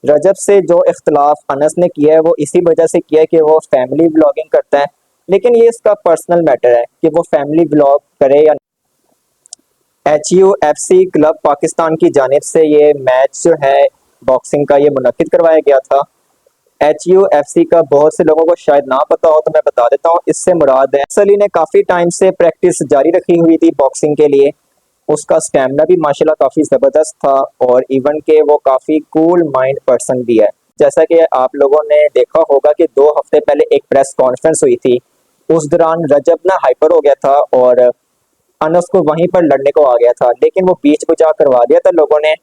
रजब से जो इख्तलाफ अनस ने किया है वो इसी वजह से किया है कि वो फैमिली व्लॉगिंग करता है। लेकिन ये इसका पर्सनल मैटर है कि वो फैमिली व्लॉग करे या। HUFC क्लब पाकिस्तान की जानिब से ये मैच जो है बॉक्सिंग का ये मुनक्किद करवाया गया था। HUFC का बहुत से लोगों को शायद ना पता हो तो मैं बता देता हूँ। इससे मुराद है अली ने काफ़ी टाइम से प्रैक्टिस जारी रखी हुई थी बॉक्सिंग के लिए। उसका स्टैमिना भी माशाल्लाह काफ़ी ज़बरदस्त था और इवन के वो काफ़ी कूल माइंड पर्सन भी है। जैसा कि आप लोगों ने देखा होगा कि 2 हफ्ते पहले एक प्रेस कॉन्फ्रेंस हुई थी। उस दौरान रजब ना हाइपर हो गया था और अनस को वहीं पर लड़ने को आ गया था, लेकिन वो बीच बुझा करवा दिया था लोगों ने।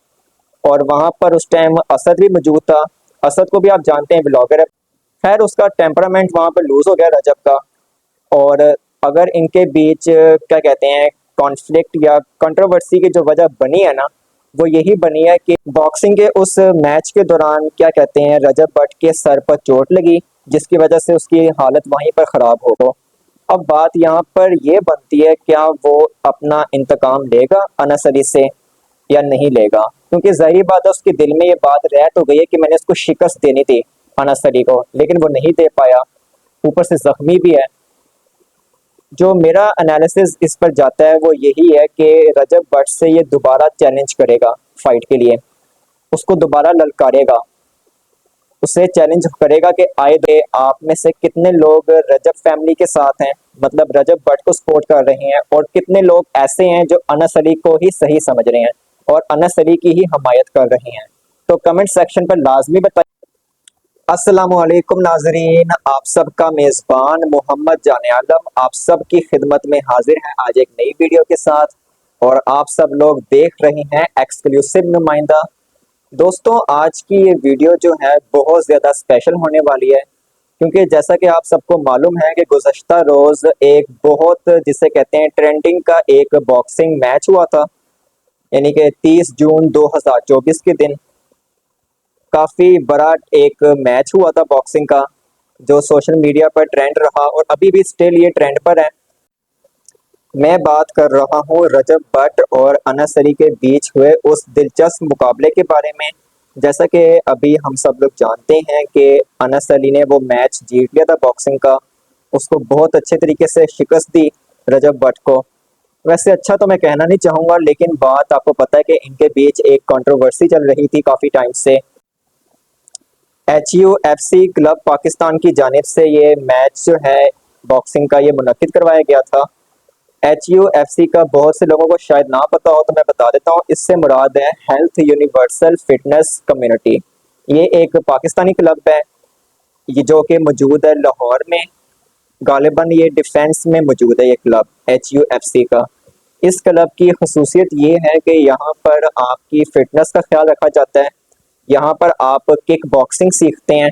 और वहां पर उस टाइम असद भी मौजूद था। असद को भी आप जानते हैं, ब्लॉगर है। खैर उसका टेम्परामेंट वहां पर लूज हो गया रजब का। और अगर इनके बीच क्या कहते हैं कॉन्फ्लिक्ट या कंट्रोवर्सी की जो वजह बनी है ना, वो यही बनी है कि बॉक्सिंग के उस मैच के दौरान क्या कहते हैं रजब भट्ट के सर पर चोट लगी, जिसकी वजह से उसकी हालत वहीं पर खराब हो गई। अब बात यहाँ पर ये बनती है, क्या वो अपना इंतकाम लेगा अनस अली से या नहीं लेगा? क्योंकि जाहिर बात है उसके दिल में ये बात रह तो गई है कि मैंने इसको शिकस्त देनी थी अनस अली को, लेकिन वो नहीं दे पाया। ऊपर से जख्मी भी है। जो मेरा एनालिसिस इस पर जाता है वो यही है कि रजब भट्ट से ये दोबारा चैलेंज करेगा फाइट के लिए। उसको दोबारा ललकारेगा, उसे चैलेंज करेगा कि आए दे आप में से कितने लोग रजब फैमिली के साथ हैं, मतलब रजब भट्ट को सपोर्ट कर रहे हैं, और कितने लोग ऐसे हैं जो अनस अली को ही सही समझ रहे हैं और अनस अली की ही हमायत कर रहे हैं। तो कमेंट सेक्शन पर लाजमी बताइए। अस्सलामुअलैकुम नाजरीन, आप सबका मेज़बान मोहम्मद जाने आलम आप सब की खिदमत में हाजिर है आज एक नई वीडियो के साथ। और आप सब लोग देख रहे हैं एक्सक्लूसिव नुमाइंदा। दोस्तों आज की ये वीडियो जो है बहुत ज़्यादा स्पेशल होने वाली है, क्योंकि जैसा कि आप सबको मालूम है कि गुज़श्ता रोज़ एक बहुत जिसे कहते हैं ट्रेंडिंग का एक बॉक्सिंग मैच हुआ था, यानी कि 30 जून 2024 के दिन काफ़ी बड़ा एक मैच हुआ था बॉक्सिंग का, जो सोशल मीडिया पर ट्रेंड रहा और अभी भी स्टिल ये ट्रेंड पर है। मैं बात कर रहा हूँ रजब भट्ट और अनस अली के बीच हुए उस दिलचस्प मुकाबले के बारे में। जैसा कि अभी हम सब लोग जानते हैं कि अनस अली ने वो मैच जीत लिया था बॉक्सिंग का। उसको बहुत अच्छे तरीके से शिकस्त दी रजब भट्ट को। वैसे अच्छा तो मैं कहना नहीं चाहूँगा, लेकिन बात आपको पता है कि इनके बीच एक कंट्रोवर्सी चल रही थी काफ़ी टाइम से। HUFC क्लब पाकिस्तान की जानिब से ये मैच जो है बॉक्सिंग का ये मुनक्किद करवाया गया था। HUFC का बहुत से लोगों को शायद ना पता हो तो मैं बता देता हूँ। इससे मुराद है हेल्थ यूनिवर्सल फिटनेस कम्युनिटी। ये एक पाकिस्तानी क्लब है, ये जो कि मौजूद है लाहौर में। गालिबन ये डिफेंस में मौजूद है ये क्लब HUFC का। इस क्लब की खसूसियत ये है कि यहाँ पर आपकी फिटनेस का ख्याल रखा जाता है। यहाँ पर आप किक बॉक्सिंग सीखते हैं,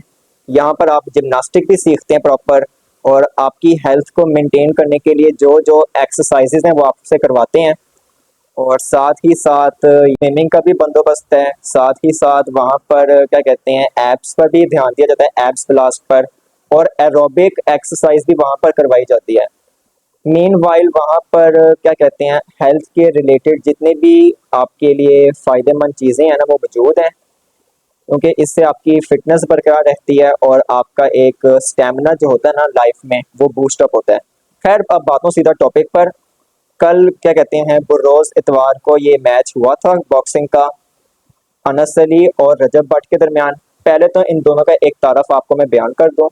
यहाँ पर आप जिम्नास्टिक भी सीखते हैं प्रॉपर, और आपकी हेल्थ को मेंटेन करने के लिए जो जो एक्सरसाइजेज हैं वो आपसे करवाते हैं। और साथ ही साथ स्विमिंग का भी बंदोबस्त है। साथ ही साथ वहाँ पर क्या कहते हैं एब्स पर भी ध्यान दिया जाता है, एब्स ब्लास्ट पर। और एरोबिक एक्सरसाइज भी वहाँ पर करवाई जाती है। मीन वाइल वहाँ पर क्या कहते हैं हेल्थ के रिलेटेड जितने भी आपके लिए फ़ायदेमंद चीज़ें हैं ना वो मौजूद हैं, क्योंकि इससे आपकी फिटनेस बरकरार रहती है और आपका एक स्टेमिना जो होता है ना लाइफ में वो बूस्ट अप होता है। खैर अब बातों सीधा टॉपिक पर। कल क्या कहते हैं बुर्रोज इतवार को ये मैच हुआ था बॉक्सिंग का, अनस अली और रजब भट्ट के दरमियान। पहले तो इन दोनों का एक तारफ आपको मैं बयान कर दूं।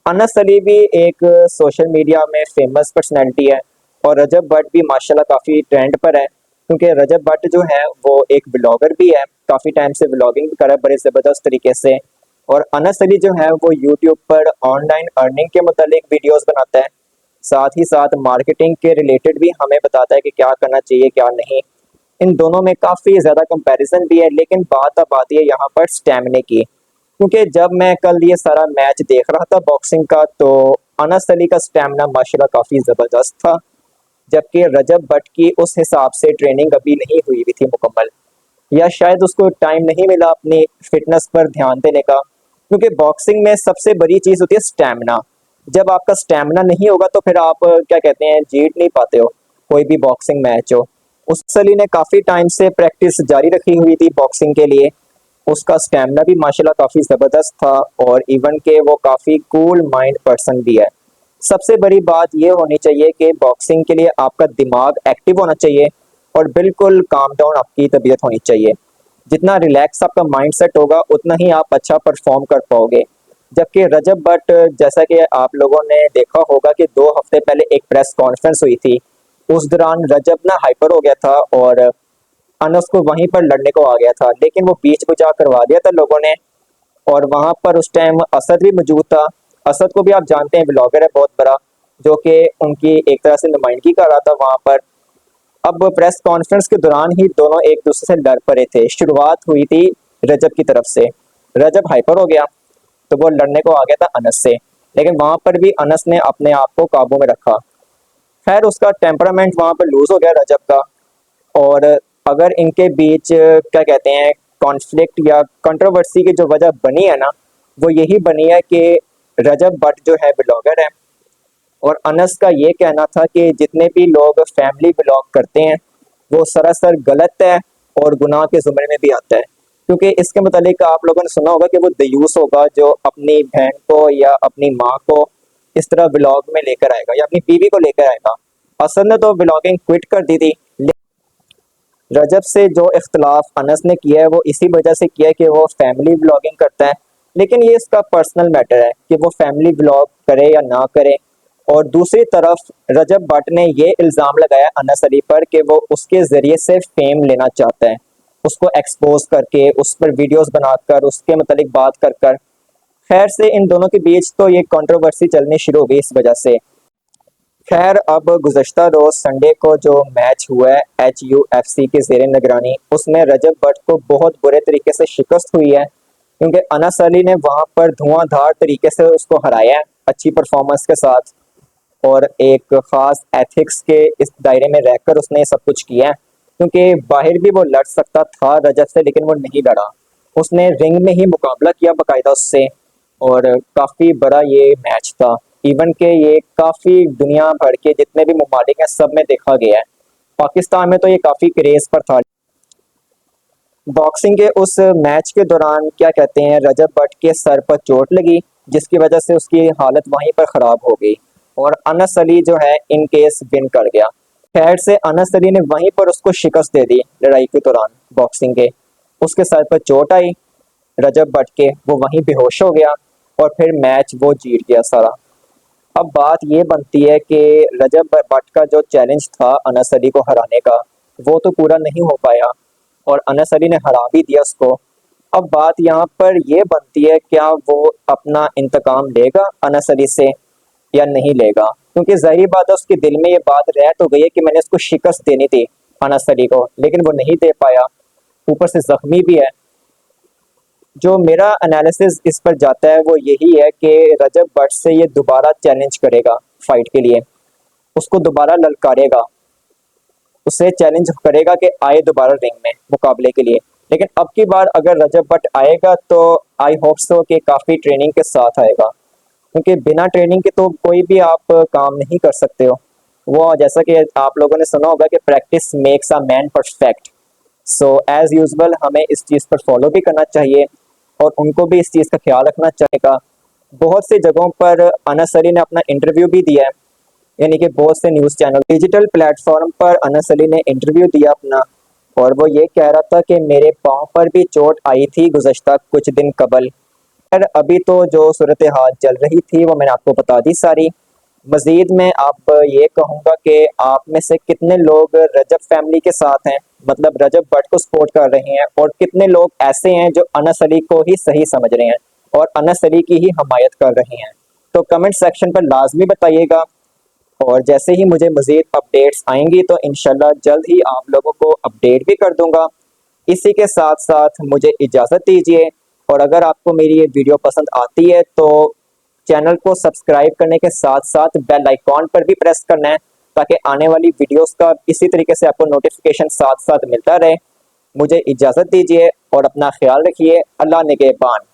अनस अली भी एक सोशल मीडिया में फेमस पर्सनैलिटी है और रजब भट्ट भी माशाल्लाह काफ़ी ट्रेंड पर है, क्योंकि रजब भट्ट जो है वो एक ब्लॉगर भी है, काफ़ी टाइम से ब्लॉगिंग भी कर रहा है बड़े ज़बरदस्त तरीके से। और अनस अली जो है वो यूट्यूब पर ऑनलाइन अर्निंग के मुतालिक वीडियोस बनाता है। साथ ही साथ मार्केटिंग के रिलेटेड भी हमें बताता है कि क्या करना चाहिए क्या नहीं। इन दोनों में काफ़ी ज़्यादा कंपैरिजन भी है, लेकिन बात अब आती है यहाँ पर स्टैमिने की। क्योंकि जब मैं कल ये सारा मैच देख रहा था बॉक्सिंग का, तो अनस अली का स्टैमिना माशाल्लाह काफ़ी ज़बरदस्त था, जबकि रजब भट्ट की उस हिसाब से ट्रेनिंग अभी नहीं हुई हुई थी मुकम्मल, या शायद उसको टाइम नहीं मिला अपनी फिटनेस पर ध्यान देने का। क्योंकि बॉक्सिंग में सबसे बड़ी चीज़ होती है स्टैमिना। जब आपका स्टैमिना नहीं होगा तो फिर आप क्या कहते हैं जीत नहीं पाते हो कोई भी बॉक्सिंग मैच हो। उस अली ने काफ़ी टाइम से प्रैक्टिस जारी रखी हुई थी बॉक्सिंग के लिए। उसका स्टैमिना भी माशाल्लाह काफ़ी ज़बरदस्त था और इवन के वो काफ़ी कूल माइंड पर्सन भी है। सबसे बड़ी बात ये होनी चाहिए कि बॉक्सिंग के लिए आपका दिमाग एक्टिव होना चाहिए और बिल्कुल काम डाउन आपकी तबीयत होनी चाहिए। जितना रिलैक्स आपका माइंड सेट होगा उतना ही आप अच्छा परफॉर्म कर पाओगे। जबकि रजब भट्ट, जैसा कि आप लोगों ने देखा होगा कि 2 हफ्ते पहले एक प्रेस कॉन्फ्रेंस हुई थी, उस दौरान रजब ना हाइपर हो गया था और अनस को वहीं पर लड़ने को आ गया था, लेकिन वो बीच बुझा करवा दिया था लोगों ने। और वहां पर उस टाइम असद भी मौजूद था। असद को भी आप जानते हैं, ब्लॉगर है बहुत बड़ा, जो कि उनकी एक तरह से नुमाइंदगी कर रहा था वहां पर। अब प्रेस कॉन्फ्रेंस के दौरान ही दोनों एक दूसरे से लड़ पड़े थे। शुरुआत हुई थी रजब की तरफ से, रजब हाइपर हो गया तो वो लड़ने को आ गया था अनस से, लेकिन वहां पर भी अनस ने अपने आप को काबू में रखा। खैर उसका टेम्परामेंट वहां पर लूज हो गया रजब का। और अगर इनके बीच क्या कहते हैं कॉन्फ्लिक्ट या कंट्रोवर्सी की जो वजह बनी है ना, वो यही बनी है कि रजब भट्ट जो है ब्लॉगर है और अनस का ये कहना था कि जितने भी लोग फैमिली ब्लॉग करते हैं वो सरासर गलत है और गुनाह के जुमरे में भी आता है। क्योंकि इसके मुतालिक आप लोगों ने सुना होगा कि वो दयूस होगा जो अपनी बहन को या अपनी माँ को इस तरह ब्लॉग में लेकर आएगा या अपनी बीवी को लेकर आएगा। असद ने तो ब्लॉगिंग क्विट कर दी थी। रजब से जो इख्तलाफ अनस ने किया है वो इसी वजह से किया है कि वो फैमिली ब्लॉगिंग करता है, लेकिन ये इसका पर्सनल मैटर है कि वो फैमिली ब्लॉग करे या ना करे। और दूसरी तरफ रजब भट्ट ने ये इल्ज़ाम लगाया अनस अली पर कि वो उसके ज़रिए से फेम लेना चाहता है, उसको एक्सपोज करके उस पर वीडियोस बनाकर उसके मतलब बात कर कर। खैर से इन दोनों के बीच तो ये कंट्रोवर्सी चलनी शुरू हो गई इस वजह से। खैर अब गुज़श्ता रोज संडे को जो मैच हुआ है HUFC के ज़ेरे निगरानी, उसमें रजब भट्ट को बहुत बुरे तरीके से शिकस्त हुई है, क्योंकि अनस अली ने वहां पर धुआंधार तरीके से उसको हराया है अच्छी परफॉर्मेंस के साथ। और एक खास एथिक्स के इस दायरे में रहकर उसने सब कुछ किया है, क्योंकि बाहर भी वो लड़ सकता था रजब से, लेकिन वो नहीं लड़ा। उसने रिंग में ही मुकाबला किया बाकायदा उससे और काफ़ी बड़ा ये मैच था। इवन के ये काफ़ी दुनिया भर के जितने भी ममालिक हैं सब में देखा गया है। पाकिस्तान में तो ये काफ़ी क्रेज पर था। बॉक्सिंग के उस मैच के दौरान क्या कहते हैं रजब भट्ट के सर पर चोट लगी, जिसकी वजह से उसकी हालत वहीं पर ख़राब हो गई और अनस अली जो है इन केस विन कर गया। खैर से अनस अली ने वहीं पर उसको शिकस्त दे दी लड़ाई के दौरान बॉक्सिंग के। उसके सर पर चोट आई रजब भट्ट के, वो वहीं बेहोश हो गया और फिर मैच वो जीत गया सारा। अब बात ये बनती है कि रजब भट्ट का जो चैलेंज था अनस अली को हराने का, वो तो पूरा नहीं हो पाया और अनस अली ने हरा भी दिया उसको। अब बात यहाँ पर ये बनती है क्या वो अपना इंतकाम लेगा अनस अली से या नहीं लेगा, क्योंकि जाहिर बात है उसके दिल में ये बात रह तो गई है कि मैंने उसको शिकस्त देनी थी अनस अली को, लेकिन वो नहीं दे पाया, ऊपर से जख्मी भी है। जो मेरा एनालिसिस इस पर जाता है वो यही है कि रजब भट्ट से ये दोबारा चैलेंज करेगा फाइट के लिए, उसको दोबारा ललकारेगा, उससे चैलेंज करेगा कि आए दोबारा रिंग में मुकाबले के लिए। लेकिन अब की बार अगर रजब भट्ट आएगा तो आई होप सो कि काफ़ी ट्रेनिंग के साथ आएगा, क्योंकि बिना ट्रेनिंग के तो कोई भी आप काम नहीं कर सकते हो। वो जैसा कि आप लोगों ने सुना होगा कि practice makes a man perfect. So as usual हमें इस चीज़ पर फॉलो भी करना चाहिए और उनको भी इस चीज़ का ख्याल रखना चाहिएगा। बहुत सी जगहों पर अनस अली ने अपना इंटरव्यू भी दिया है, यानी कि बहुत से न्यूज़ चैनल डिजिटल प्लेटफॉर्म पर अनस अली ने इंटरव्यू दिया अपना, और वो ये कह रहा था कि मेरे पाँव पर भी चोट आई थी गुज़श्ता कुछ दिन कबल। खैर अभी तो जो सूरत हाल चल रही थी वो मैंने आपको बता दी सारी। मजीद मैं आप ये कहूँगा कि आप में से कितने लोग रजब फैमिली के साथ हैं, मतलब रजब भट्ट को सपोर्ट कर रहे हैं, और कितने लोग ऐसे हैं जो अनस अली को ही सही समझ रहे हैं और अनस अली की ही हमायत कर रहे हैं। तो कमेंट सेक्शन पर लाजमी बताइएगा और जैसे ही मुझे मज़ीद अपडेट्स आएंगी तो इंशाल्लाह जल्द ही आप लोगों को अपडेट भी कर दूंगा। इसी के साथ साथ मुझे इजाज़त दीजिए, और अगर आपको मेरी ये वीडियो पसंद आती है तो चैनल को सब्सक्राइब करने के साथ साथ बेल आइकॉन पर भी प्रेस करना है, ताकि आने वाली वीडियोस का इसी तरीके से आपको नोटिफिकेशन साथ साथ मिलता रहे। मुझे इजाज़त दीजिए और अपना ख्याल रखिए। अल्लाह निगहबान।